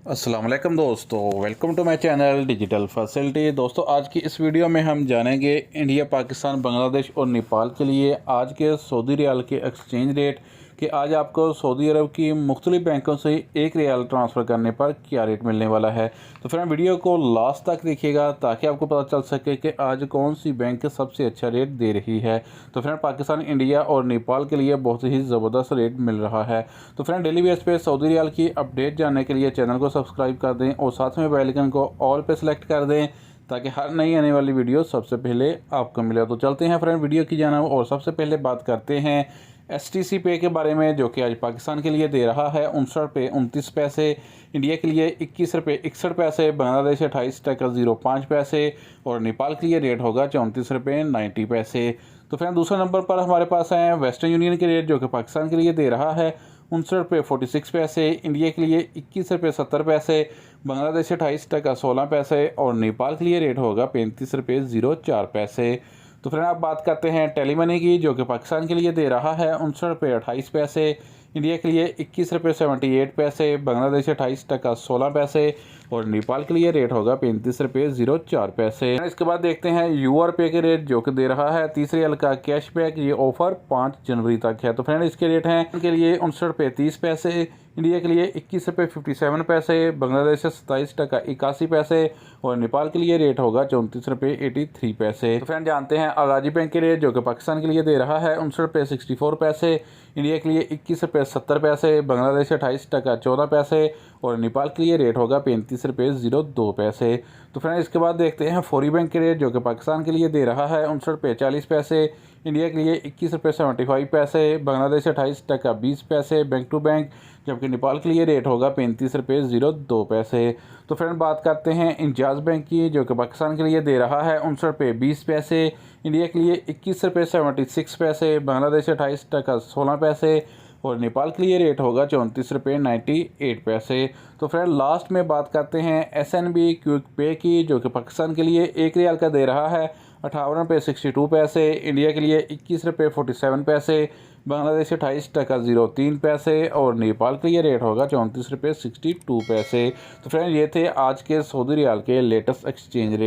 अस्सलाम वालेकुम दोस्तों, welcome to my channel digital facility. दोस्तों, आज की इस वीडियो में हम जानेंगे इंडिया, पाकिस्तान, बांग्लादेश और नेपाल के लिए आज के सऊदी रियाल के एक्सचेंज रेट कि आज आपको सऊदी अरब की मुख्तलिफ बैंकों से एक रियाल ट्रांसफ़र करने पर क्या रेट मिलने वाला है। तो फ्रेंड, वीडियो को लास्ट तक देखिएगा ताकि आपको पता चल सके कि आज कौन सी बैंक सबसे अच्छा रेट दे रही है। तो फ्रेंड, पाकिस्तान, इंडिया और नेपाल के लिए बहुत ही ज़बरदस्त रेट मिल रहा है। तो फ्रेंड, डेली बेस पे सऊदी रियाल की अपडेट जानने के लिए चैनल को सब्सक्राइब कर दें और साथ में बेल आइकन को ऑल पे सेलेक्ट कर दें ताकि हर नई आने वाली वीडियो सबसे पहले आपको मिले। तो चलते हैं फ्रेंड वीडियो की जानिब और सबसे पहले बात करते हैं STC पे के बारे में, जो कि आज पाकिस्तान के लिए दे रहा है 59 रुपये 29 पैसे, इंडिया के लिए 21 रुपये 61 पैसे, बांग्लादेश 28 टका 05 पैसे और नेपाल के लिए रेट होगा 34 रुपये 90 पैसे। तो फ्रेंड, दूसरे नंबर पर हमारे पास है वेस्टर्न यूनियन के रेट, जो कि पाकिस्तान के लिए दे रहा है 59 रुपये 46 पैसे, इंडिया के लिए 21 रुपये 70 पैसे, बांग्लादेश 28 टका 16 पैसे और नेपाल के लिए रेट होगा 35 रुपये 04 पैसे। तो फ्रेंड, आप बात करते हैं टेली मनी की, जो कि पाकिस्तान के लिए दे रहा है 59 रुपये 28 पैसे, इंडिया के लिए 21 रुपये 78 पैसे, बांग्लादेश 28 टका 16 पैसे और नेपाल के लिए रेट होगा 35 रुपये 04 पैसे। इसके बाद देखते हैं यूआर पे के रेट, जो कि दे रहा है 30 रियाल का कैशबैक। ये ऑफर 5 जनवरी तक है। तो फ्रेंड, इसके रेट हैं इनके लिए 59 रुपये 30 पैसे, इंडिया के लिए 21 रुपये 57 पैसे, बांग्लादेश से 27 टका 81 पैसे और नेपाल के लिए रेट होगा 34 रुपये 83 पैसे। तो फ्रेंड, जानते हैं अलाजी बैंक के रेट, जो कि पाकिस्तान के लिए दे रहा है 59 रुपये 64 पैसे, इंडिया के लिए 21 रुपये 70 पैसे, बांग्लादेश 28 टका 14 पैसे और नेपाल के लिए रेट होगा 35 रुपये 02 पैसे। तो फ्रेंड, इसके बाद देखते हैं फौरी बैंक के रेट, जो कि पाकिस्तान के लिए दे रहा है 59 रुपये 40 पैसे, इंडिया के लिए 21 रुपये 75 पैसे, बांग्लादेश 28 टका 20 पैसे बैंक टू बैंक, जबकि नेपाल के लिए रेट होगा 35 रुपये 02 पैसे। तो फ्रेंड, बात करते हैं इंजाज बैंक की, जो कि पाकिस्तान के लिए दे रहा है 59 रुपये 20 पैसे, इंडिया के लिए 21 रुपये 76 पैसे, बांग्लादेश 28 टका 16 पैसे और नेपाल के लिए रेट होगा 34 रुपये 98 पैसे। तो फ्रेंड, लास्ट में बात करते हैं SNB क्विक पे की, जो कि पाकिस्तान के लिए एक रियाल का दे रहा है 58 रुपये 62 पैसे, इंडिया के लिए 21 रुपये 47 पैसे, बांग्लादेश 28 टका 03 पैसे और नेपाल के लिए रेट होगा 34 रुपये 62 पैसे। तो फ्रेंड, ये थे आज के सऊदी रियाल के लेटेस्ट एक्सचेंज रेट।